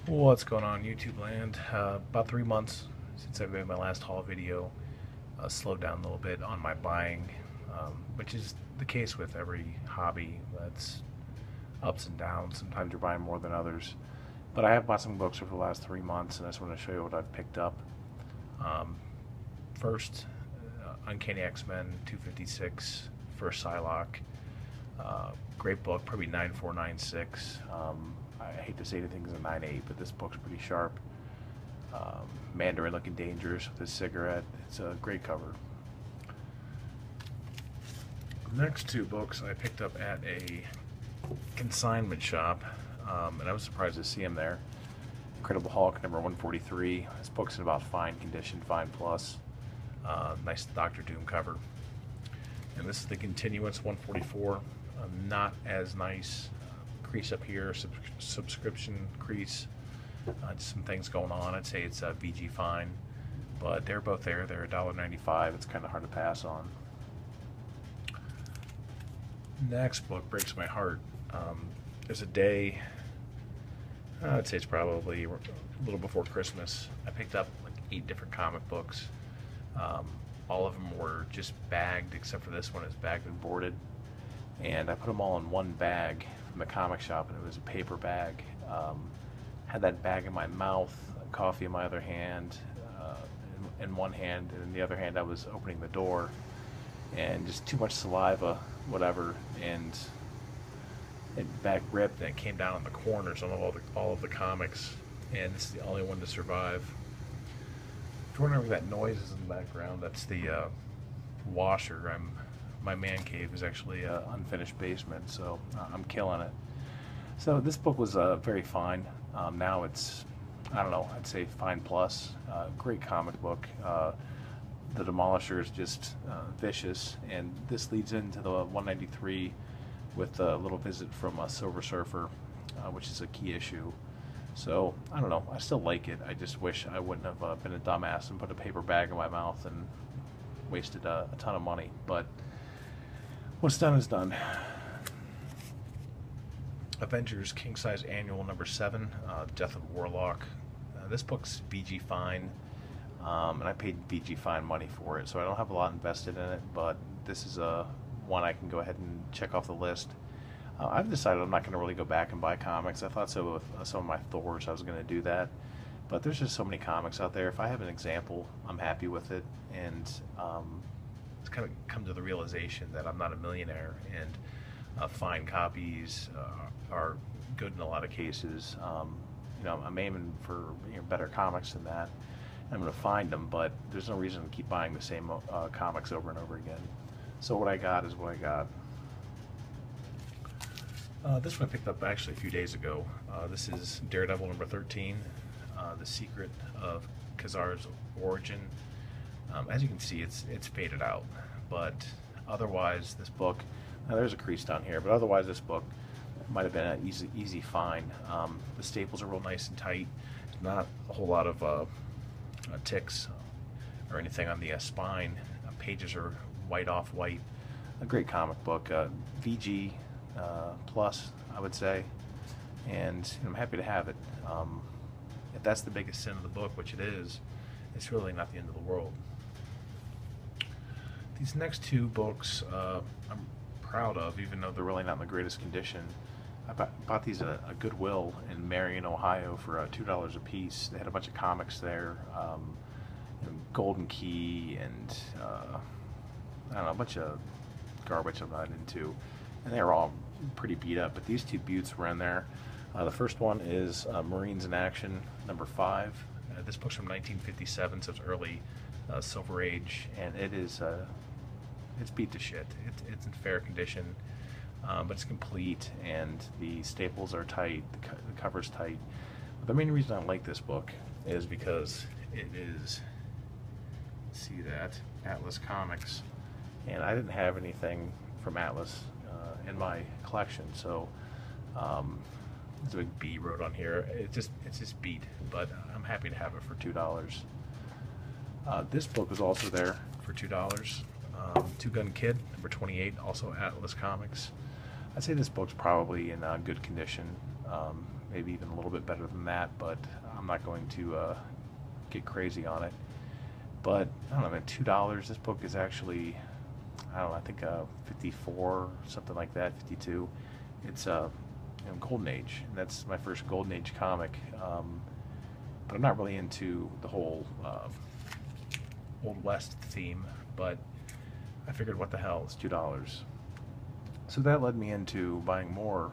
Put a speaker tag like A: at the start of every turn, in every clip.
A: What's going on, YouTube land? About 3 months since I made my last haul video. Slowed down a little bit on my buying, which is the case with every hobby. That's ups and downs. Sometimes you're buying more than others. But I have bought some books over the last 3 months, and I just want to show you what I've picked up. Um, First, Uncanny X-Men 256, First Psylocke. Great book, probably 9496. I hate to say anything's a 98, but this book's pretty sharp. Mandarin looking dangerous with his cigarette. It's a great cover. The next two books I picked up at a consignment shop, and I was surprised to see them there. Incredible Hulk number 143. This book's in about fine condition, fine plus. Nice Doctor Doom cover. And this is the Continuance 144. Not as nice. Crease up here, subscription crease. Just some things going on. I'd say it's VG fine, but they're both there. They're $1.95. It's kind of hard to pass on. Next book breaks my heart. There's a day, I'd say it's probably a little before Christmas. I picked up like 8 different comic books. All of them were just bagged, except for this one is bagged and boarded. And I put them all in one bag from the comic shop, and it was a paper bag. Had that bag in my mouth, coffee in my other hand, in one hand, and in the other hand I was opening the door, and just too much saliva, whatever, and it back ripped, and it came down in the corners on all of the comics, and it's the only one to survive. If you're wondering if that noise is in the background, that's the washer. My man cave is actually an unfinished basement, so I'm killing it. So this book was very fine. Now it's, I don't know, I'd say fine plus. Great comic book. The Demolisher is just vicious, and this leads into the 193 with a little visit from a Silver Surfer, which is a key issue. So I don't know, I still like it. I just wish I wouldn't have been a dumbass and put a paper bag in my mouth and wasted a ton of money. But what's done is done. Avengers King Size Annual number 7, Death of Warlock. This book's VG fine, and I paid VG fine money for it, so I don't have a lot invested in it, but this is one I can go ahead and check off the list. I've decided I'm not going to really go back and buy comics. I thought so with some of my Thors I was going to do that, but there's just so many comics out there. If I have an example, I'm happy with it, and it's kind of come to the realization that I'm not a millionaire, and fine copies are good in a lot of cases. I'm aiming for better comics than that. I'm going to find them, but there's no reason to keep buying the same comics over and over again. So what I got is what I got. This one I picked up actually a few days ago. This is Daredevil number 13, The Secret of Ka-Zar's Origin. As you can see, it's faded out, but otherwise this book, now there's a crease down here, but otherwise this book might have been an easy find. The staples are real nice and tight. Not a whole lot of ticks or anything on the spine. Pages are white off white. A great comic book. VG plus, I would say, and I'm happy to have it. If that's the biggest sin of the book, which it is, it's really not the end of the world. These next two books I'm proud of, even though they're really not in the greatest condition. I bought these at a Goodwill in Marion, Ohio for $2 a piece. They had a bunch of comics there, Golden Key and I don't know, a bunch of garbage I'm not into, and they were all pretty beat up, but these two beauts were in there. The first one is Marines in Action number 5. This book's from 1957, so it's early Silver Age, and it's beat to shit. It's in fair condition, but it's complete, and the staples are tight, the cover's tight. But the main reason I like this book is because it is, see that, Atlas Comics, and I didn't have anything from Atlas in my collection, so there's a big B wrote on here. It's just beat, but I'm happy to have it for $2. This book was also there for $2. Two Gun Kid, number 28, also Atlas Comics. I'd say this book's probably in good condition. maybe even a little bit better than that, but I'm not going to get crazy on it. But I don't know, man, $2. This book is actually, I don't know, I think 54, something like that, 52. It's Golden Age, and that's my first Golden Age comic. But I'm not really into the whole Old West theme, but I figured, what the hell, it's $2. So that led me into buying more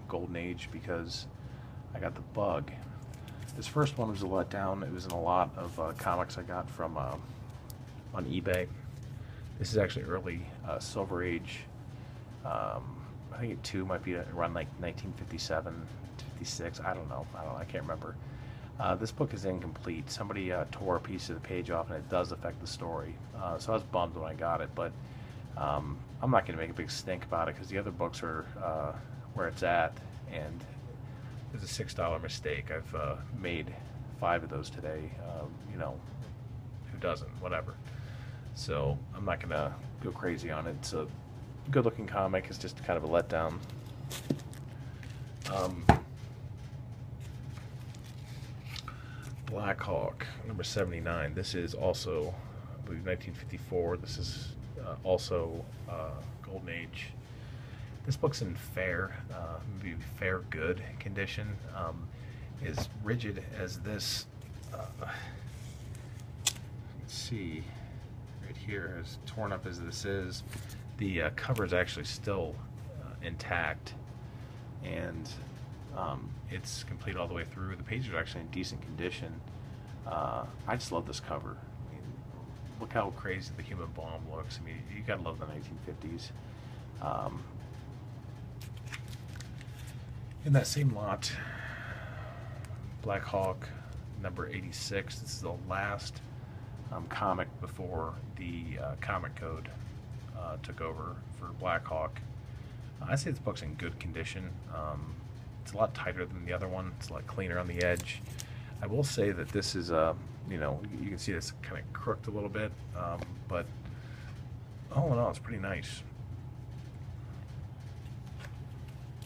A: Golden Age because I got the bug. This first one was a letdown. It was in a lot of comics I got from on eBay. This is actually early Silver Age. I think it too might be around like 1957, 56. I don't know. I can't remember. This book is incomplete. Somebody tore a piece of the page off, and it does affect the story. So I was bummed when I got it, but I'm not going to make a big stink about it because the other books are where it's at, and it was a $6 mistake. I've made 5 of those today. You know, who doesn't? Whatever. So I'm not going to go crazy on it. It's a good-looking comic. It's just kind of a letdown. Black Hawk, number 79. This is also, I believe, 1954. This is also Golden Age. This book's in fair, maybe fair good condition. As rigid as this, let's see, right here, as torn up as this is, the cover is actually still intact, and it's complete all the way through. The pages are actually in decent condition. I just love this cover. I mean, look how crazy the human bomb looks. I mean, you gotta love the 1950s. In that same lot, Black Hawk, number 86. This is the last comic before the Comic Code took over for Black Hawk. I'd say this book's in good condition. It's a lot tighter than the other one. It's a lot cleaner on the edge. I will say that this is, you know, you can see this kind of crooked a little bit, but all in all, it's pretty nice.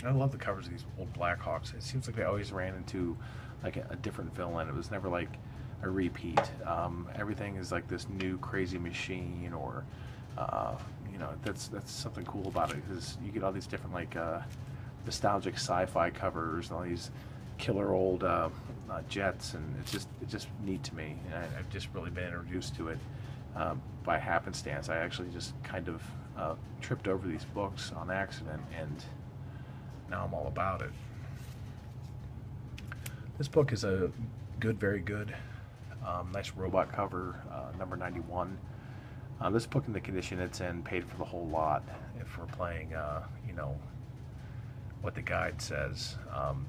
A: I love the covers of these old Black Hawks. It seems like they always ran into like a different villain. It was never like a repeat. Everything is like this new crazy machine, or you know, that's something cool about it, because you get all these different like nostalgic sci-fi covers and all these killer old jets, and it's just neat to me. And I've just really been introduced to it by happenstance. I actually just kind of tripped over these books on accident, and now I'm all about it. This book is a good, very good, nice robot cover, number 91. This book, in the condition it's in, paid for the whole lot if we're playing, you know, what the guide says.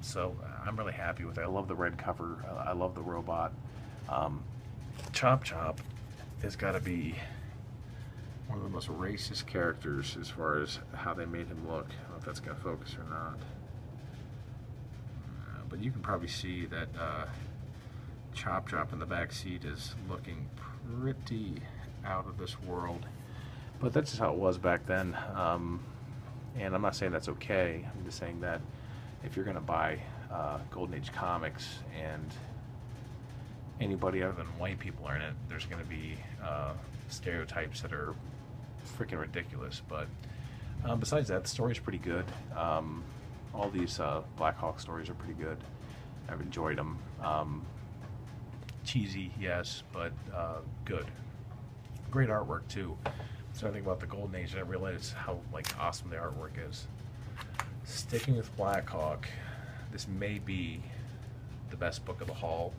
A: So I'm really happy with it. I love the red cover. I love the robot. Chop Chop has got to be one of the most racist characters as far as how they made him look. I don't know if that's going to focus or not. But you can probably see that Chop Chop in the back seat is looking pretty out of this world. But that's just how it was back then. And I'm not saying that's okay. I'm just saying that if you're going to buy Golden Age comics and anybody other than white people are in it, there's going to be stereotypes that are freaking ridiculous. But besides that, the story's pretty good. All these Black Hawk stories are pretty good. I've enjoyed them. Cheesy, yes, but good. Great artwork too. So I think about the Golden Age, and I realize how like awesome the artwork is. Sticking with Black Hawk, this may be the best book of the haul,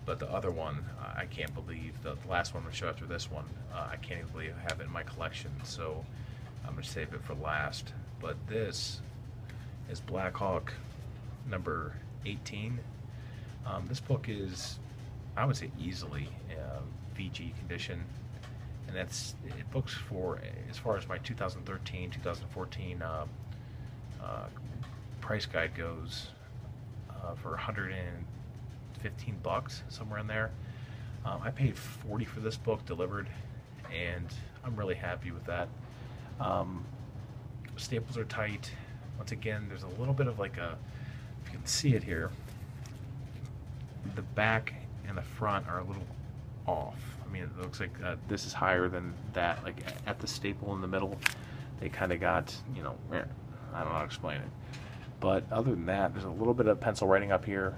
A: but the other one, I can't believe, the last one to show after this one, I can't even believe I have it in my collection, so I'm going to save it for last. But this is Black Hawk number 18. This book is, I would say, easily VG condition. And that's it. Books for, as far as my 2013, 2014 price guide goes, for 115 bucks, somewhere in there. I paid 40 for this book delivered, and I'm really happy with that. Staples are tight. Once again, there's a little bit of like a, if you can see it here, the back and the front are a little off. I mean, it looks like this is higher than that. Like at the staple in the middle, they kind of got, you know, I don't know how to explain it. But other than that, there's a little bit of pencil writing up here.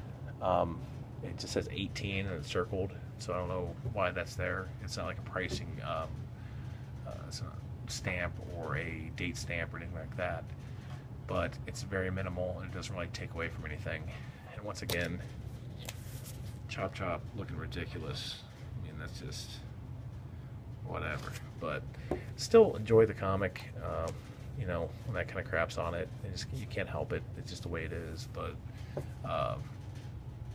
A: It just says 18 and it's circled, so I don't know why that's there. It's not like a pricing it's not a stamp or a date stamp or anything like that. But it's very minimal and it doesn't really take away from anything. And once again, Chop Chop looking ridiculous. I mean, that's just whatever. But still enjoy the comic. You know, when that kind of crap's on it, you can't help it. It's just the way it is. But I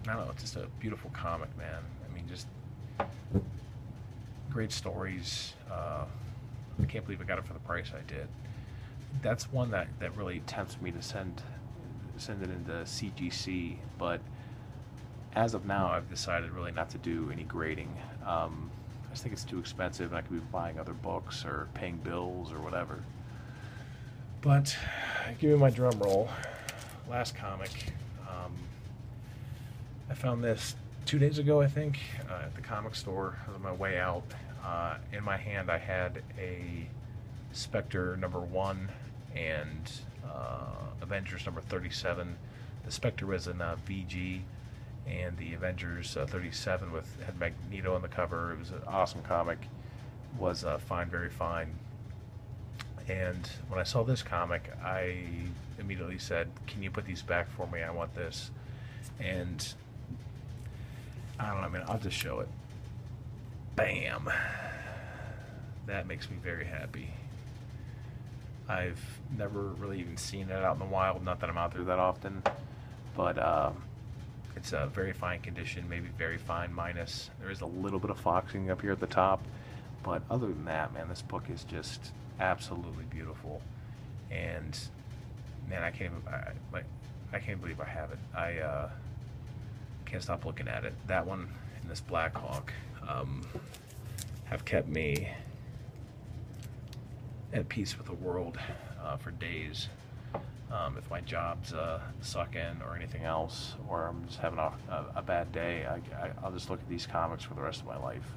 A: don't know. It's just a beautiful comic, man. I mean, just great stories. I can't believe I got it for the price I did. That's one that really tempts me to send it into CGC, but as of now, I've decided really not to do any grading. I just think it's too expensive, and I could be buying other books or paying bills or whatever. But give me my drum roll. Last comic. I found this 2 days ago, I think, at the comic store on my way out. In my hand, I had a Spectre #1 and Avengers #37. The Spectre was in VG, and the Avengers 37 had Magneto on the cover. It was an awesome comic. Was fine, very fine. And when I saw this comic, I immediately said, "Can you put these back for me? I want this." And I don't know, man. I'll just show it. Bam. That makes me very happy. I've never really even seen it out in the wild, not that I'm out there that often, but it's a very fine condition, maybe very fine minus. There is a little bit of foxing up here at the top, but other than that, man, this book is just absolutely beautiful. And man, I can't believe I have it. I can't stop looking at it. That one and this Black Hawk have kept me at peace with the world for days. If my job's sucking or anything else, or I'm just having a bad day, I'll just look at these comics for the rest of my life.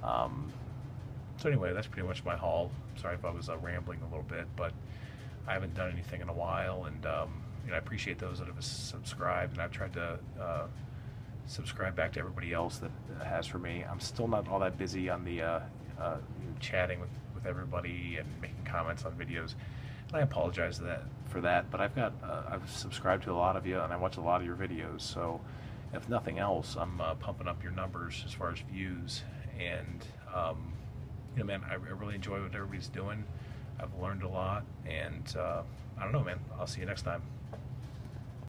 A: So anyway, that's pretty much my haul. Sorry if I was rambling a little bit, but I haven't done anything in a while, and you know, I appreciate those that have subscribed, and I've tried to subscribe back to everybody else that has for me. I'm still not all that busy on the chatting with everybody and making comments on videos, and I apologize for that. But I've subscribed to a lot of you, and I watch a lot of your videos. So if nothing else, I'm pumping up your numbers as far as views, and you know, man, I really enjoy what everybody's doing. I've learned a lot, and I don't know, man. I'll see you next time.